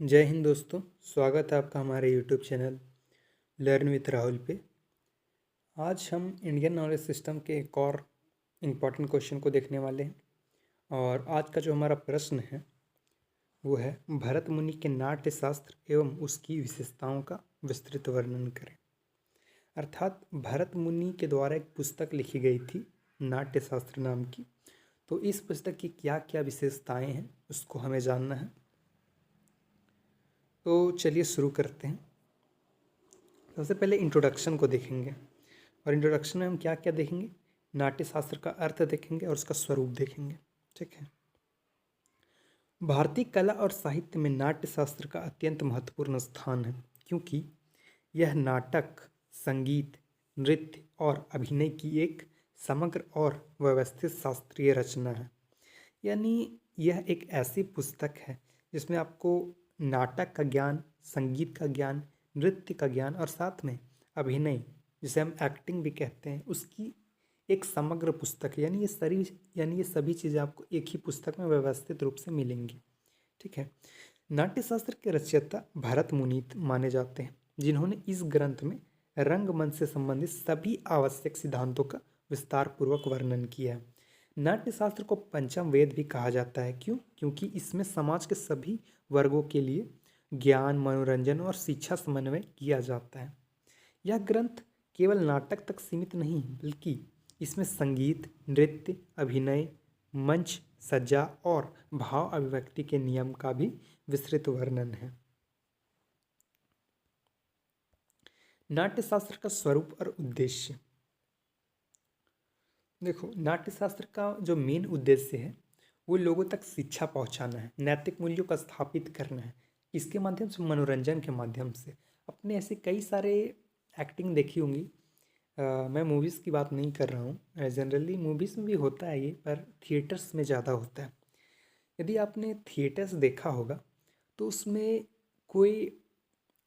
जय हिंद दोस्तों। स्वागत है आपका हमारे YouTube channel learn with Rahul पे। आज हम इंडियन नॉलेज सिस्टम के एक और इम्पॉर्टेंट क्वेश्चन को देखने वाले हैं। और आज का जो हमारा प्रश्न है वो है, भरत मुनि के नाट्य शास्त्र एवं उसकी विशेषताओं का विस्तृत वर्णन करें। अर्थात भरत मुनि के द्वारा एक पुस्तक लिखी गई थी नाट्य शास्त्र नाम की। तो इस पुस्तक की क्या क्या विशेषताएं हैं उसको हमें जानना है। तो चलिए शुरू करते हैं। सबसे पहले इंट्रोडक्शन को देखेंगे, और इंट्रोडक्शन में हम क्या क्या देखेंगे, नाट्य शास्त्र का अर्थ देखेंगे और उसका स्वरूप देखेंगे। ठीक है। भारतीय कला और साहित्य में नाट्य शास्त्र का अत्यंत महत्वपूर्ण स्थान है, क्योंकि यह नाटक, संगीत, नृत्य और अभिनय की एक समग्र और व्यवस्थित शास्त्रीय रचना है। यानी यह एक ऐसी पुस्तक है जिसमें आपको नाटक का ज्ञान, संगीत का ज्ञान, नृत्य का ज्ञान और साथ में अभिनय, जिसे हम एक्टिंग भी कहते हैं, उसकी एक समग्र पुस्तक है। यानी ये सभी चीज़ें आपको एक ही पुस्तक में व्यवस्थित रूप से मिलेंगी। ठीक है। नाट्यशास्त्र के रचयिता भरत मुनि माने जाते हैं, जिन्होंने इस ग्रंथ में रंगमंच से संबंधित सभी आवश्यक सिद्धांतों का विस्तार पूर्वक वर्णन किया है। नाट्यशास्त्र को पंचम वेद भी कहा जाता है। क्यों? क्योंकि इसमें समाज के सभी वर्गों के लिए ज्ञान, मनोरंजन और शिक्षा समन्वय किया जाता है। यह ग्रंथ केवल नाटक तक सीमित नहीं, बल्कि इसमें संगीत, नृत्य, अभिनय, मंच सज्जा और भाव अभिव्यक्ति के नियम का भी विस्तृत वर्णन है। नाट्यशास्त्र का स्वरूप और उद्देश्य। देखो, नाट्यशास्त्र का जो मेन उद्देश्य है वो लोगों तक शिक्षा पहुंचाना है, नैतिक मूल्यों का स्थापित करना है। इसके माध्यम से, मनोरंजन के माध्यम से। अपने ऐसे कई सारे एक्टिंग देखी होंगी। मैं मूवीज़ की बात नहीं कर रहा हूँ, जनरली मूवीज़ में भी होता है ये, पर थिएटर्स में ज़्यादा होता है। यदि आपने थिएटर्स देखा होगा तो उसमें कोई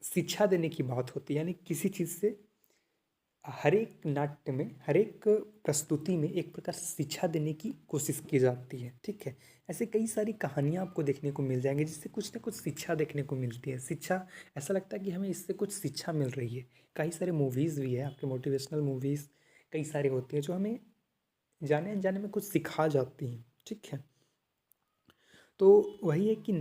शिक्षा देने की बात होती है, यानी किसी चीज़ से हर एक नाट्य में, हर एक प्रस्तुति में एक प्रकार से शिक्षा देने की कोशिश की जाती है। ठीक है। ऐसे कई सारी कहानियाँ आपको देखने को मिल जाएंगी जिससे कुछ ना कुछ शिक्षा देखने को मिलती है। शिक्षा, ऐसा लगता है कि हमें इससे कुछ शिक्षा मिल रही है। कई सारे मूवीज़ भी है, आपके मोटिवेशनल मूवीज़ कई सारी होती हैं जो हमें जाने अनजाने में कुछ सिखा जाती हैं। ठीक है। तो वही है कि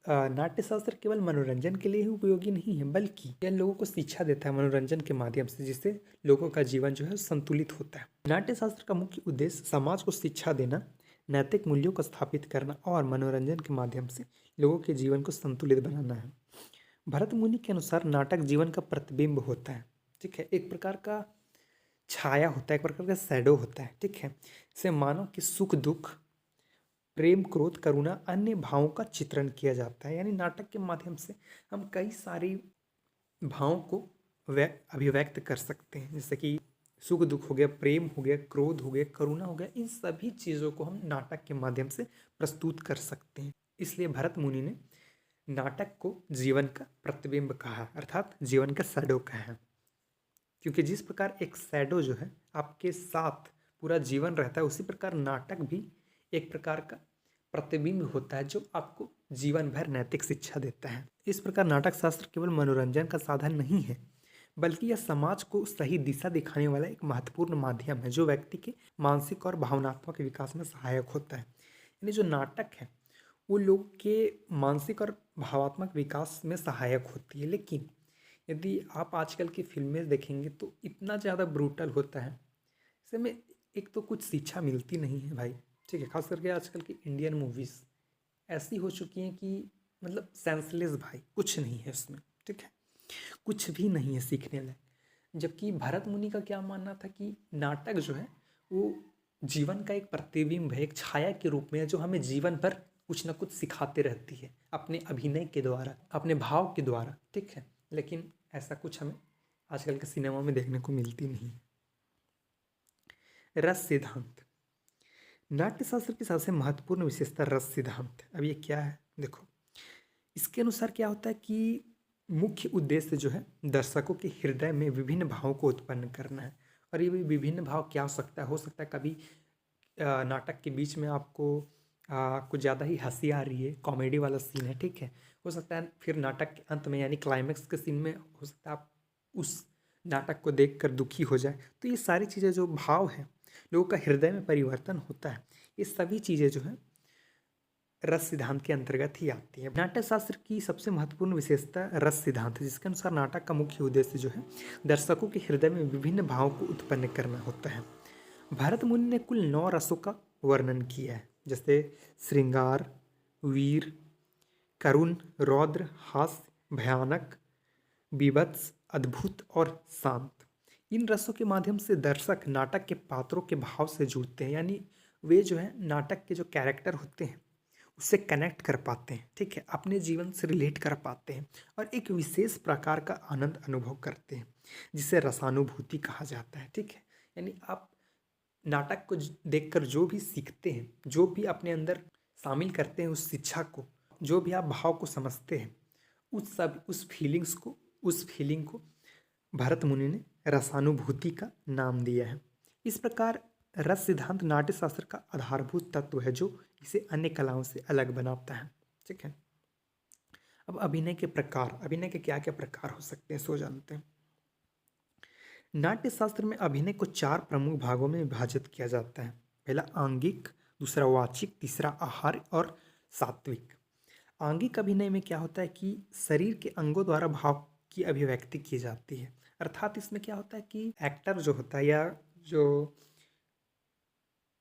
नाट्यशास्त्र केवल मनोरंजन के लिए ही उपयोगी नहीं है, बल्कि यह लोगों को शिक्षा देता है मनोरंजन के माध्यम से, जिससे लोगों का जीवन जो है संतुलित होता है। नाट्यशास्त्र का मुख्य उद्देश्य समाज को शिक्षा देना, नैतिक मूल्यों को स्थापित करना और मनोरंजन के माध्यम से लोगों के जीवन को संतुलित बनाना है। भरत मुनि के अनुसार नाटक जीवन का प्रतिबिंब होता है। ठीक है। एक प्रकार का छाया होता है, एक प्रकार का शैडो होता है। ठीक है। इसे मानव के सुख दुख, प्रेम, क्रोध, करुणा, अन्य भावों का चित्रण किया जाता है। यानी नाटक के माध्यम से हम कई सारी भावों को अभिव्यक्त कर सकते हैं, जैसे कि सुख दुख हो गया, प्रेम हो गया, क्रोध हो गया, करुणा हो गया। इन सभी चीज़ों को हम नाटक के माध्यम से प्रस्तुत कर सकते हैं। इसलिए भरत मुनि ने नाटक को जीवन का प्रतिबिंब कहा, अर्थात जीवन का शैडो कहा है। क्योंकि जिस प्रकार एक शैडो जो है आपके साथ पूरा जीवन रहता है, उसी प्रकार नाटक भी एक प्रकार का प्रतिबिंब होता है जो आपको जीवन भर नैतिक शिक्षा देता है। इस प्रकार नाटक शास्त्र केवल मनोरंजन का साधन नहीं है, बल्कि यह समाज को सही दिशा दिखाने वाला एक महत्वपूर्ण माध्यम है, जो व्यक्ति के मानसिक और भावनात्मक विकास में सहायक होता है। यानी जो नाटक है वो लोग के मानसिक और भावात्मक विकास में सहायक होती है। लेकिन यदि आप आजकल की फिल्में देखेंगे तो इतना ज़्यादा ब्रूटल होता है, इसमें एक तो कुछ शिक्षा मिलती नहीं है भाई। ठीक है। खास करके आजकल की इंडियन मूवीज़ ऐसी हो चुकी हैं कि मतलब सेंसलेस भाई, कुछ नहीं है उसमें। ठीक है। कुछ भी नहीं है सीखने लायक। जबकि भरत मुनि का क्या मानना था कि नाटक जो है वो जीवन का एक प्रतिबिंब है, एक छाया के रूप में है, जो हमें जीवन भर कुछ ना कुछ सिखाते रहती है, अपने अभिनय के द्वारा, अपने भाव के द्वारा। ठीक है। लेकिन ऐसा कुछ हमें आजकल के सिनेमा में देखने को मिलती नहीं। रस सिद्धांत। नाट्यशास्त्र की सबसे महत्वपूर्ण विशेषता रस सिद्धांत है। अब ये क्या है, देखो, इसके अनुसार क्या होता है कि मुख्य उद्देश्य जो है दर्शकों के हृदय में विभिन्न भावों को उत्पन्न करना है। और ये भी विभिन्न भाव क्या हो सकता है कभी नाटक के बीच में आपको कुछ ज़्यादा ही हंसी आ रही है, कॉमेडी वाला सीन है, ठीक है। हो सकता है फिर नाटक के अंत में यानी क्लाइमेक्स के सीन में हो सकता है आप उस नाटक को देखकर दुखी हो जाए। तो ये सारी चीज़ें जो भाव है, लोगों का हृदय में परिवर्तन होता है, ये सभी चीज़ें जो है रस सिद्धांत के अंतर्गत ही आती है। नाट्य शास्त्र की सबसे महत्वपूर्ण विशेषता रस सिद्धांत है, जिसके अनुसार नाटक का मुख्य उद्देश्य जो है दर्शकों के हृदय में विभिन्न भावों को उत्पन्न करना होता है। भरत मुनि ने कुल 9 रसों का वर्णन किया है, जैसे श्रृंगार, वीर, करुण, रौद्र, हास्य, भयानक, बीभत्स, अद्भुत और शांत। इन रसों के माध्यम से दर्शक नाटक के पात्रों के भाव से जुड़ते हैं, यानी वे जो है नाटक के जो कैरेक्टर होते हैं उससे कनेक्ट कर पाते हैं, ठीक है, अपने जीवन से रिलेट कर पाते हैं और एक विशेष प्रकार का आनंद अनुभव करते हैं, जिसे रसानुभूति कहा जाता है, ठीक है। यानी आप नाटक को देखकर जो भी सीखते हैं, जो भी अपने अंदर शामिल करते हैं उस शिक्षा को, जो भी आप भाव को समझते हैं, उस फीलिंग को भरत मुनि ने रसानुभूति का नाम दिया है। इस प्रकार रस सिद्धांत नाट्य शास्त्र का आधारभूत तत्व है जो इसे अन्य कलाओं से अलग बनाता है, ठीक है। अब अभिनय के प्रकार, अभिनय के क्या क्या प्रकार हो सकते हैं सो जानते हैं। नाट्य शास्त्र में अभिनय को 4 प्रमुख भागों में विभाजित किया जाता है। पहला आंगिक, दूसरा वाचिक, तीसरा आहार और सात्विक। आंगिक अभिनय में क्या होता है कि शरीर के अंगों द्वारा भाव की अभिव्यक्ति की जाती है, अर्थात इसमें क्या होता है कि एक्टर जो होता है या जो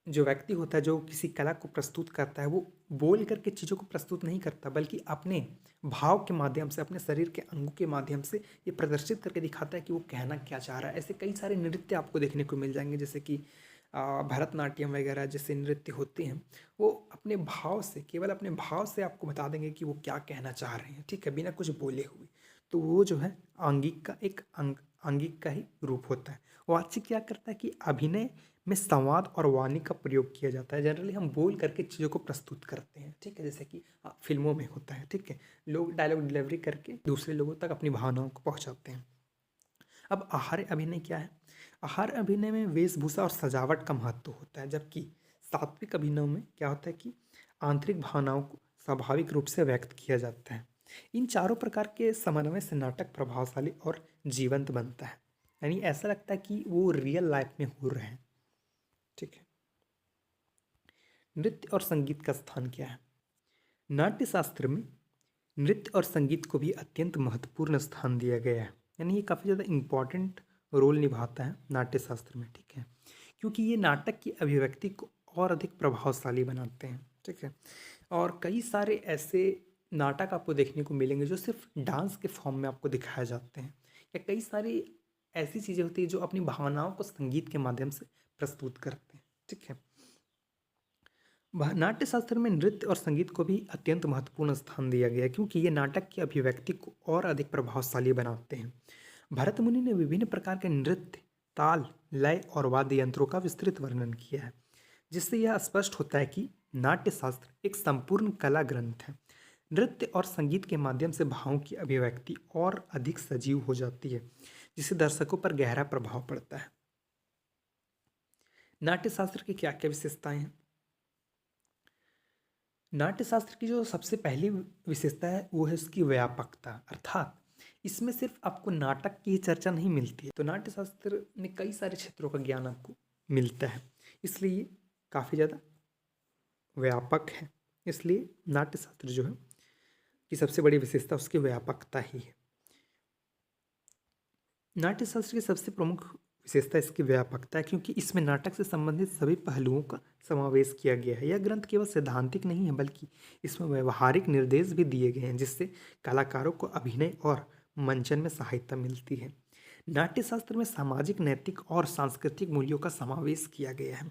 व्यक्ति होता है जो किसी कला को प्रस्तुत करता है, वो बोल करके चीज़ों को प्रस्तुत नहीं करता, बल्कि अपने भाव के माध्यम से, अपने शरीर के अंगों के माध्यम से ये प्रदर्शित करके दिखाता है कि वो कहना क्या चाह रहा है। ऐसे कई सारे नृत्य आपको देखने को मिल जाएंगे, जैसे कि भरतनाट्यम वगैरह जैसे नृत्य होते हैं, वो अपने भाव से, केवल अपने भाव से आपको बता देंगे कि वो क्या कहना चाह रहे हैं, ठीक है, बिना कुछ बोले हुए। तो वो जो है आंगिक का एक आंगिक का ही रूप होता है। वाचिक क्या करता है कि अभिनय में संवाद और वाणी का प्रयोग किया जाता है। जनरली हम बोल करके चीज़ों को प्रस्तुत करते हैं, ठीक है, जैसे कि फिल्मों में होता है, ठीक है, लोग डायलॉग डिलीवरी करके दूसरे लोगों तक अपनी भावनाओं को पहुंचाते हैं। अब आहार अभिनय क्या है? आहार अभिनय में वेशभूषा और सजावट का महत्व होता है, जबकि सात्विक अभिनय में क्या होता है कि आंतरिक भावनाओं को स्वाभाविक रूप से व्यक्त किया जाता है। इन चारों प्रकार के समन्वय से नाटक प्रभावशाली और जीवंत बनता है, यानी ऐसा लगता है कि वो रियल लाइफ में हो रहे हैं, ठीक है। नृत्य और संगीत का स्थान क्या है? नाट्य शास्त्र में नृत्य और संगीत को भी अत्यंत महत्वपूर्ण स्थान दिया गया है, यानी ये काफ़ी ज़्यादा इम्पॉर्टेंट रोल निभाता है नाट्य शास्त्र में, ठीक है, क्योंकि ये नाटक की अभिव्यक्ति को और अधिक प्रभावशाली बनाते हैं, ठीक है। और कई सारे ऐसे नाटक आपको देखने को मिलेंगे जो सिर्फ डांस के फॉर्म में आपको दिखाए जाते हैं, या कई सारी ऐसी चीज़ें होती हैं जो अपनी भावनाओं को संगीत के माध्यम से प्रस्तुत करते हैं, ठीक है। नाट्य शास्त्र में नृत्य और संगीत को भी अत्यंत महत्वपूर्ण स्थान दिया गया है, क्योंकि ये नाटक की अभिव्यक्ति को और अधिक प्रभावशाली बनाते हैं। भरत मुनि ने विभिन्न प्रकार के नृत्य, ताल, लय और वाद्य यंत्रों का विस्तृत वर्णन किया है, जिससे यह स्पष्ट होता है कि नाट्य शास्त्र एक संपूर्ण कला ग्रंथ है। नृत्य और संगीत के माध्यम से भावों की अभिव्यक्ति और अधिक सजीव हो जाती है, जिससे दर्शकों पर गहरा प्रभाव पड़ता है। नाट्य शास्त्र की क्या क्या विशेषताएं हैं? नाट्य शास्त्र की जो सबसे पहली विशेषता है वो है उसकी व्यापकता, अर्थात इसमें सिर्फ आपको नाटक की चर्चा नहीं मिलती है। तो नाट्य शास्त्र में कई सारे क्षेत्रों का ज्ञान आपको मिलता है, इसलिए ये काफ़ी ज़्यादा व्यापक है। इसलिए नाट्य शास्त्र जो है कि सबसे बड़ी विशेषता उसकी व्यापकता ही है। नाट्य शास्त्र की सबसे प्रमुख विशेषता इसकी व्यापकता है, क्योंकि इसमें नाटक से संबंधित सभी पहलुओं का समावेश किया गया है। यह ग्रंथ केवल सैद्धांतिक नहीं है, बल्कि इसमें व्यवहारिक निर्देश भी दिए गए हैं, जिससे कलाकारों को अभिनय और मंचन में सहायता मिलती है। नाट्य शास्त्र में सामाजिक, नैतिक और सांस्कृतिक मूल्यों का समावेश किया गया है,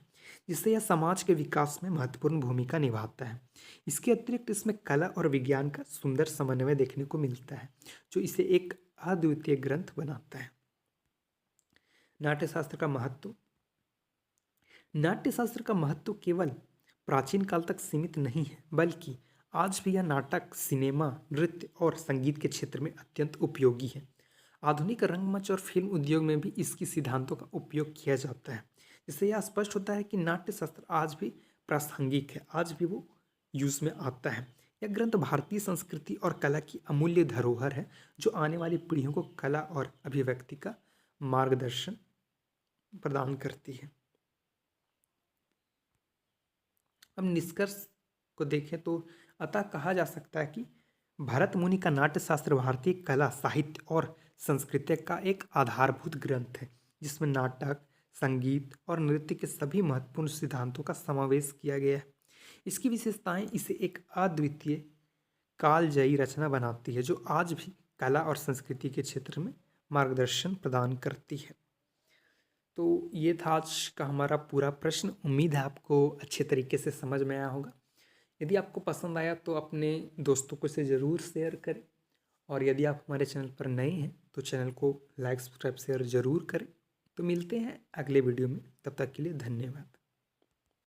जिससे यह समाज के विकास में महत्वपूर्ण भूमिका निभाता है। इसके अतिरिक्त इसमें कला और विज्ञान का सुंदर समन्वय देखने को मिलता है, जो इसे एक अद्वितीय ग्रंथ बनाता है। नाट्यशास्त्र का महत्व। नाट्यशास्त्र का महत्व केवल प्राचीन काल तक सीमित नहीं है, बल्कि आज भी यह नाटक, सिनेमा, नृत्य और संगीत के क्षेत्र में अत्यंत उपयोगी है। आधुनिक रंगमंच और फिल्म उद्योग में भी इसकी सिद्धांतों का उपयोग किया जाता है, जिससे यह स्पष्ट होता है कि नाट्यशास्त्र आज भी प्रासंगिक है, आज भी वो यूज़ में आता है। यह ग्रंथ भारतीय संस्कृति और कला की अमूल्य धरोहर है जो आने वाली पीढ़ियों को कला और अभिव्यक्ति का मार्गदर्शन प्रदान करती है। अब निष्कर्ष को देखें तो अतः कहा जा सकता है कि भरत मुनि का नाट्यशास्त्र भारतीय कला, साहित्य और संस्कृति का एक आधारभूत ग्रंथ है जिसमें नाटक, संगीत और नृत्य के सभी महत्वपूर्ण सिद्धांतों का समावेश किया गया है। इसकी विशेषताएं इसे एक अद्वितीय कालजयी रचना बनाती है जो आज भी कला और संस्कृति के क्षेत्र में मार्गदर्शन प्रदान करती है। तो ये था आज का हमारा पूरा प्रश्न। उम्मीद है आपको अच्छे तरीके से समझ में आया होगा। यदि आपको पसंद आया तो अपने दोस्तों को इसे ज़रूर शेयर करें, और यदि आप हमारे चैनल पर नए हैं तो चैनल को लाइक, सब्सक्राइब, शेयर ज़रूर करें। तो मिलते हैं अगले वीडियो में, तब तक के लिए धन्यवाद।